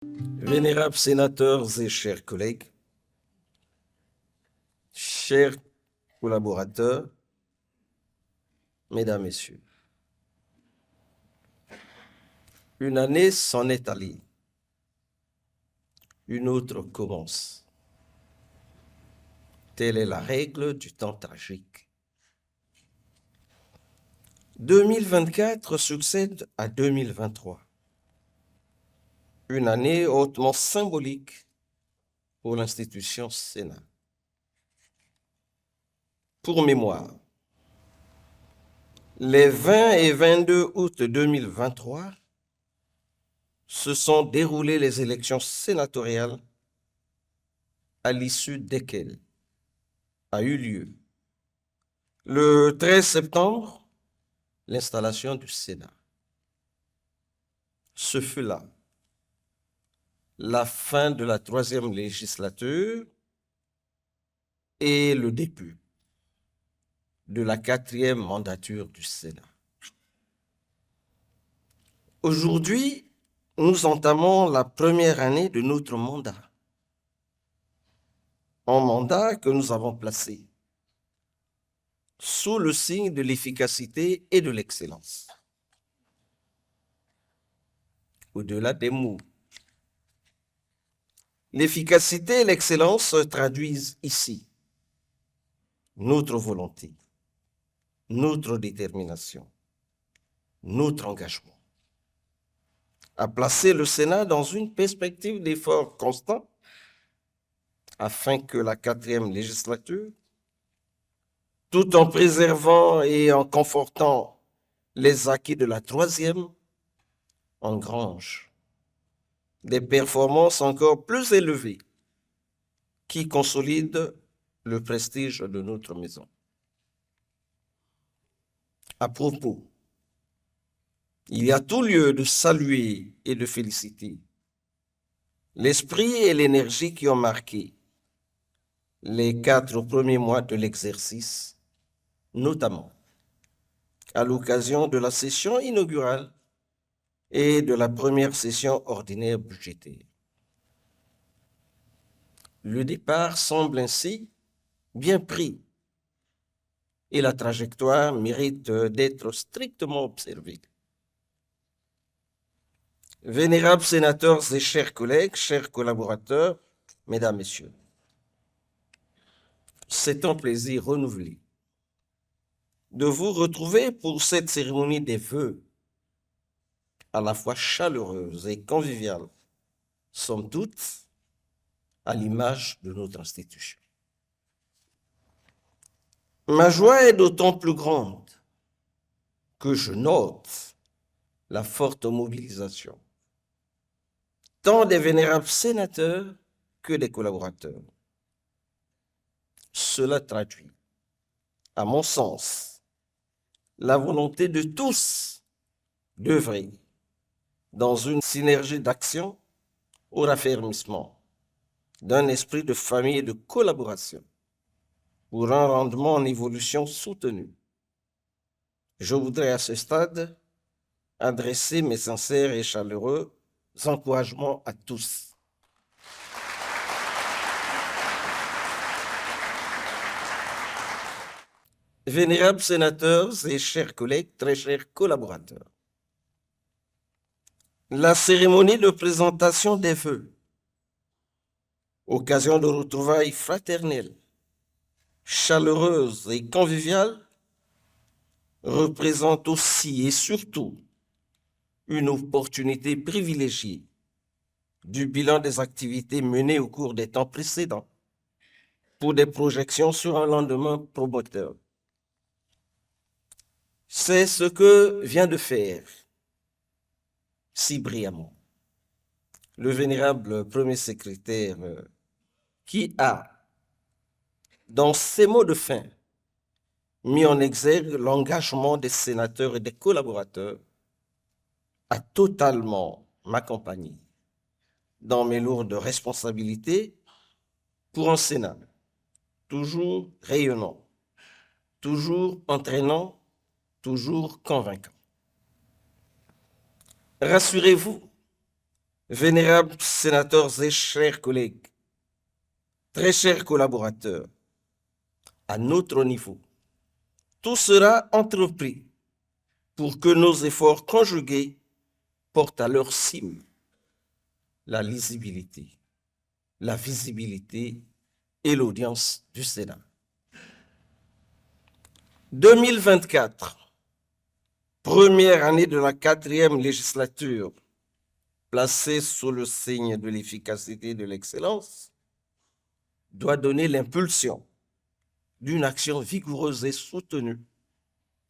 Vénérables sénateurs et chers collègues, chers collaborateurs, mesdames, messieurs, une année s'en est allée, une autre commence. Telle est la règle du temps tragique. 2024 succède à 2023, une année hautement symbolique pour l'institution Sénat. Pour mémoire, les 20 et 22 août 2023 se sont déroulées les élections sénatoriales à l'issue desquelles a eu lieu le 13 septembre l'installation du Sénat. Ce fut là la fin de la 3e législature et le début de la 4e mandature du Sénat. Aujourd'hui, nous entamons la première année de notre mandat, un mandat que nous avons placé sous le signe de l'efficacité et de l'excellence. Au-delà des mots, l'efficacité et l'excellence se traduisent ici notre volonté, notre détermination, notre engagement à placer le Sénat dans une perspective d'effort constant afin que la 4e législature, tout en préservant et en confortant les acquis de la 3e, engrange des performances encore plus élevées qui consolident le prestige de notre maison. À propos, il y a tout lieu de saluer et de féliciter l'esprit et l'énergie qui ont marqué les 4 premiers mois de l'exercice, notamment à l'occasion de la session inaugurale et de la première session ordinaire budgétaire. Le départ semble ainsi bien pris et la trajectoire mérite d'être strictement observée. Vénérables sénateurs et chers collègues, chers collaborateurs, mesdames, messieurs, c'est un plaisir renouvelé de vous retrouver pour cette cérémonie des vœux, à la fois chaleureuse et conviviale, somme toute, à l'image de notre institution. Ma joie est d'autant plus grande que je note la forte mobilisation, tant des vénérables sénateurs que des collaborateurs. Cela traduit, à mon sens, la volonté de tous d'œuvrer dans une synergie d'action au raffermissement d'un esprit de famille et de collaboration pour un rendement en évolution soutenu. Je voudrais à ce stade adresser mes sincères et chaleureux encouragements à tous. Vénérables sénateurs et chers collègues, très chers collaborateurs, la cérémonie de présentation des vœux, occasion de retrouvailles fraternelles, chaleureuses et conviviales, représente aussi et surtout une opportunité privilégiée du bilan des activités menées au cours des temps précédents pour des projections sur un lendemain promoteur. C'est ce que vient de faire si brillamment le vénérable premier secrétaire qui a, dans ses mots de fin, mis en exergue l'engagement des sénateurs et des collaborateurs à totalement m'accompagner dans mes lourdes responsabilités pour un Sénat toujours rayonnant, toujours entraînant, toujours convaincant. Rassurez-vous, Vénérables sénateurs et chers collègues, très chers collaborateurs, à notre niveau, tout sera entrepris pour que nos efforts conjugués portent à leur cime la lisibilité, la visibilité et l'audience du Sénat. 2024, première année de la 4e législature, placée sous le signe de l'efficacité et de l'excellence, doit donner l'impulsion d'une action vigoureuse et soutenue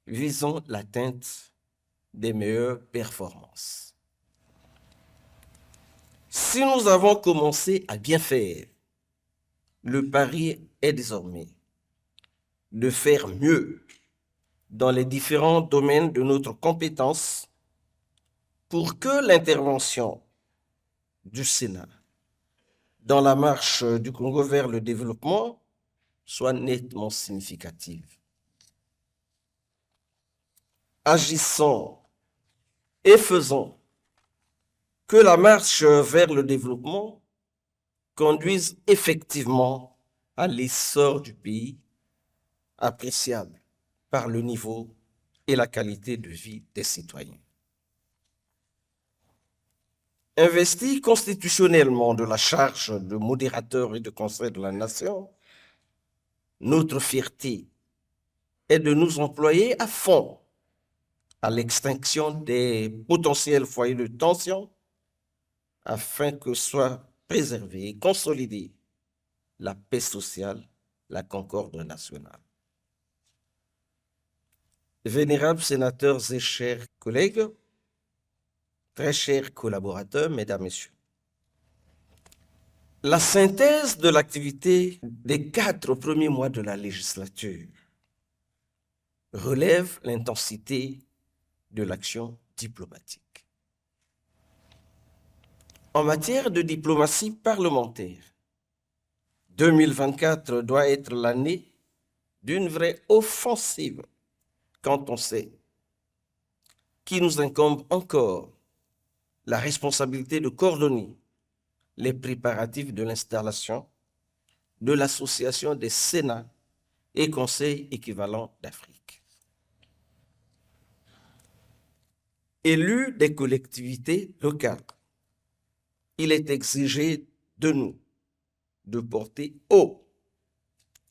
visant l'atteinte des meilleures performances. Si nous avons commencé à bien faire, le pari est désormais de faire mieux dans les différents domaines de notre compétence pour que l'intervention du Sénat dans la marche du Congo vers le développement soit nettement significative. Agissons et faisons que la marche vers le développement conduise effectivement à l'essor du pays, appréciable par le niveau et la qualité de vie des citoyens. Investi constitutionnellement de la charge de modérateur et de conseil de la nation, notre fierté est de nous employer à fond à l'extinction des potentiels foyers de tension afin que soit préservée et consolidée la paix sociale, la concorde nationale. Vénérables sénateurs et chers collègues, très chers collaborateurs, mesdames, messieurs, la synthèse de l'activité des 4 premiers mois de la législature relève l'intensité de l'action diplomatique. En matière de diplomatie parlementaire, 2024 doit être l'année d'une vraie offensive quand on sait qu'il nous incombe encore la responsabilité de coordonner les préparatifs de l'installation de l'Association des Sénats et Conseils équivalents d'Afrique. Élus des collectivités locales, il est exigé de nous de porter haut,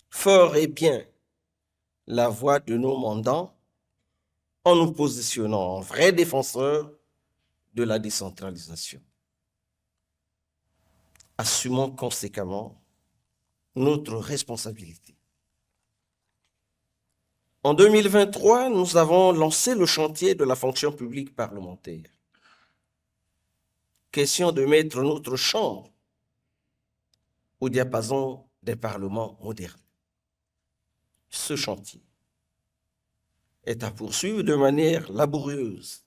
fort et bien la voix de nos mandants en nous positionnant en vrais défenseurs de la décentralisation. Assumons conséquemment notre responsabilité. En 2023, nous avons lancé le chantier de la fonction publique parlementaire. Question de mettre notre chambre au diapason des parlements modernes. Ce chantier est à poursuivre de manière laborieuse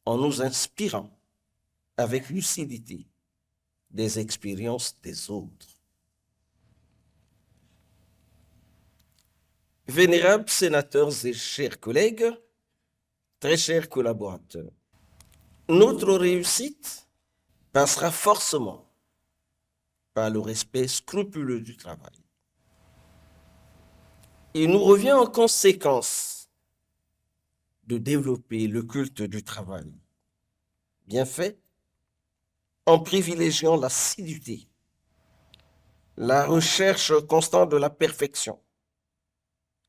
en nous inspirant avec lucidité des expériences des autres. Vénérables sénateurs et chers collègues, très chers collaborateurs, notre réussite passera forcément par le respect scrupuleux du travail. Il nous revient en conséquence de développer le culte du travail bien fait en privilégiant l'assiduité, la recherche constante de la perfection,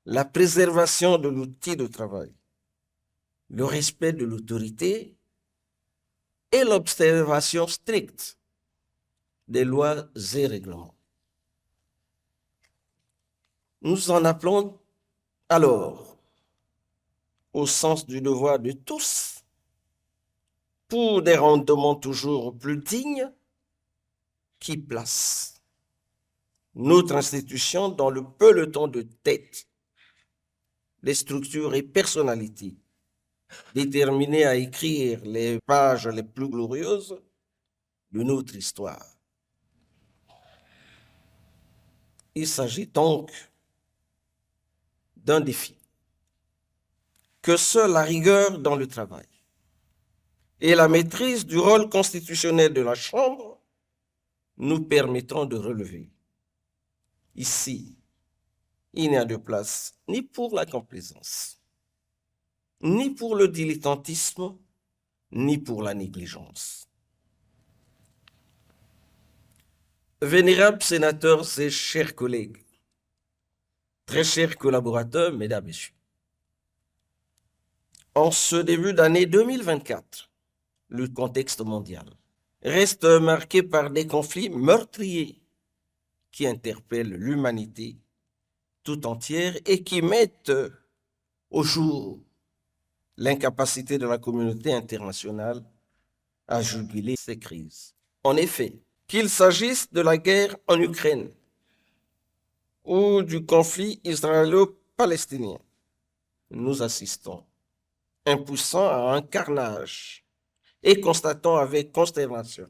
la préservation de l'outil de travail, le respect de l'autorité et l'observation stricte des lois et règlements. Nous en appelons alors au sens du devoir de tous pour des rendements toujours plus dignes qui placent notre institution dans le peloton de tête des structures et personnalités déterminées à écrire les pages les plus glorieuses de notre histoire. Il s'agit donc d'un défi que seule la rigueur dans le travail et la maîtrise du rôle constitutionnel de la Chambre nous permettront de relever. Ici, il n'y a de place ni pour la complaisance, ni pour le dilettantisme, ni pour la négligence. Vénérables sénateurs et chers collègues, très chers collaborateurs, mesdames, messieurs, en ce début d'année 2024, le contexte mondial reste marqué par des conflits meurtriers qui interpellent l'humanité tout entière et qui mettent au jour l'incapacité de la communauté internationale à juguler ces crises. En effet, qu'il s'agisse de la guerre en Ukraine ou du conflit israélo-palestinien, nous assistons, impuissants à un carnage et constatons avec consternation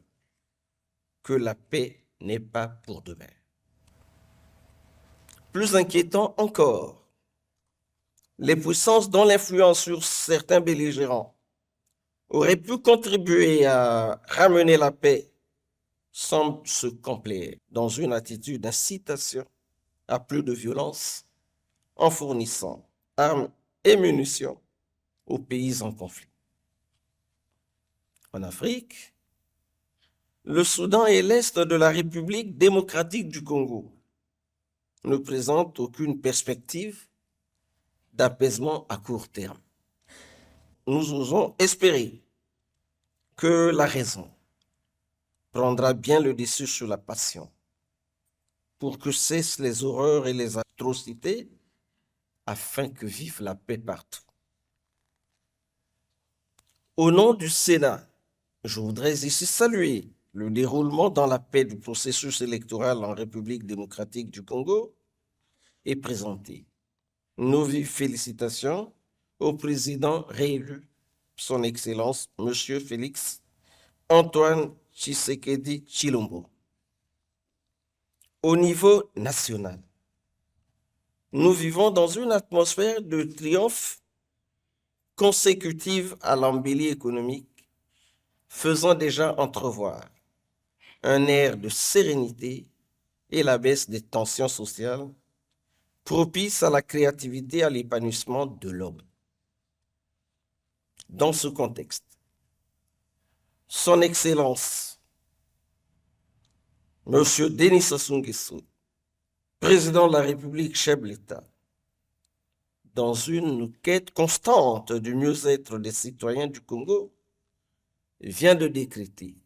que la paix n'est pas pour demain. Plus inquiétant encore, les puissances dont l'influence sur certains belligérants aurait pu contribuer à ramener la paix semblent se complaire dans une attitude d'incitation à plus de violence en fournissant armes et munitions aux pays en conflit. En Afrique, le Soudan et l'Est de la République démocratique du Congo ne présentent aucune perspective d'apaisement à court terme. Nous osons espérer que la raison prendra bien le dessus sur la passion pour que cessent les horreurs et les atrocités afin que vive la paix partout. Au nom du Sénat, je voudrais ici saluer le déroulement dans la paix du processus électoral en République démocratique du Congo et présenter nos vives félicitations au président réélu, son Excellence, M. Félix Antoine Tshisekedi Tshilombo. Au niveau national, nous vivons dans une atmosphère de triomphe consécutive à l'embellie économique, faisant déjà entrevoir un air de sérénité et la baisse des tensions sociales, propice à la créativité et à l'épanouissement de l'homme. Dans ce contexte, Son Excellence, M. Denis Sassou Nguesso, président de la République, chef de l'État, dans une quête constante du mieux-être des citoyens du Congo, vient de décréter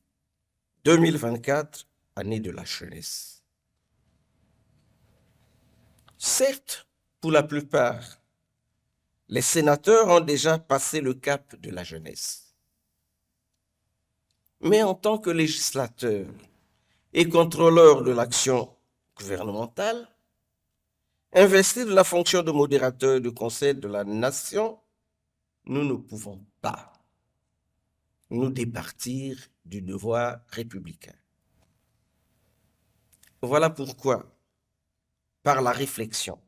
2024, année de la jeunesse. Certes, pour la plupart, les sénateurs ont déjà passé le cap de la jeunesse. Mais en tant que législateurs et contrôleurs de l'action gouvernementale, investis de la fonction de modérateur du Conseil de la Nation, nous ne pouvons pas nous départir du devoir républicain. Voilà pourquoi, par la réflexion,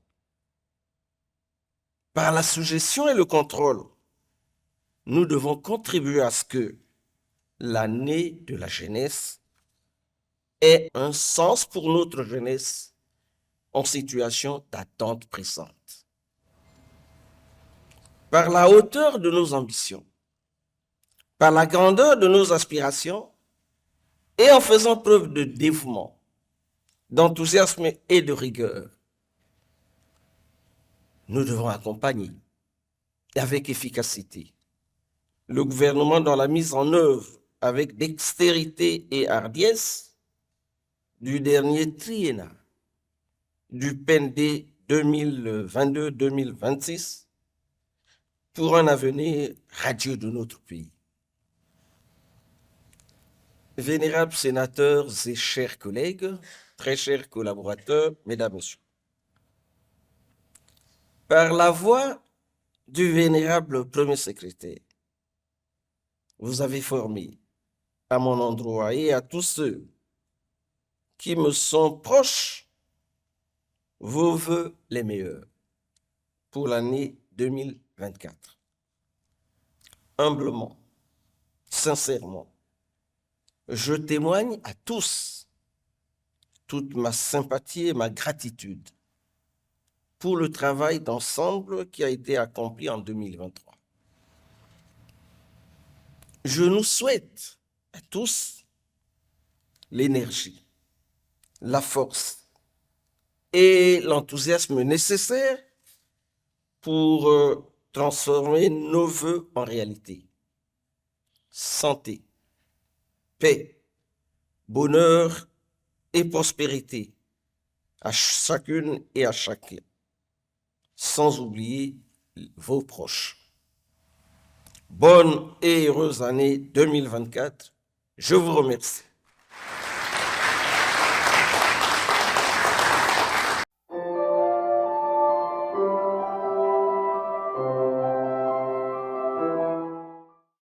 par la suggestion et le contrôle, nous devons contribuer à ce que l'année de la jeunesse ait un sens pour notre jeunesse en situation d'attente pressante. Par la hauteur de nos ambitions, par la grandeur de nos aspirations et en faisant preuve de dévouement, d'enthousiasme et de rigueur, nous devons accompagner avec efficacité le gouvernement dans la mise en œuvre avec dextérité et hardiesse du dernier triennat du PND 2022-2026 pour un avenir radieux de notre pays. Vénérables sénateurs et chers collègues, très chers collaborateurs, mesdames, messieurs, par la voix du vénérable premier secrétaire, vous avez formé à mon endroit et à tous ceux qui me sont proches vos vœux les meilleurs pour l'année 2024. Humblement, sincèrement, je témoigne à tous toute ma sympathie et ma gratitude pour le travail d'ensemble qui a été accompli en 2023. Je nous souhaite à tous l'énergie, la force et l'enthousiasme nécessaires pour transformer nos vœux en réalité. Santé, paix, bonheur et prospérité à chacune et à chacun, sans oublier vos proches. Bonne et heureuse année 2024. Je vous remercie.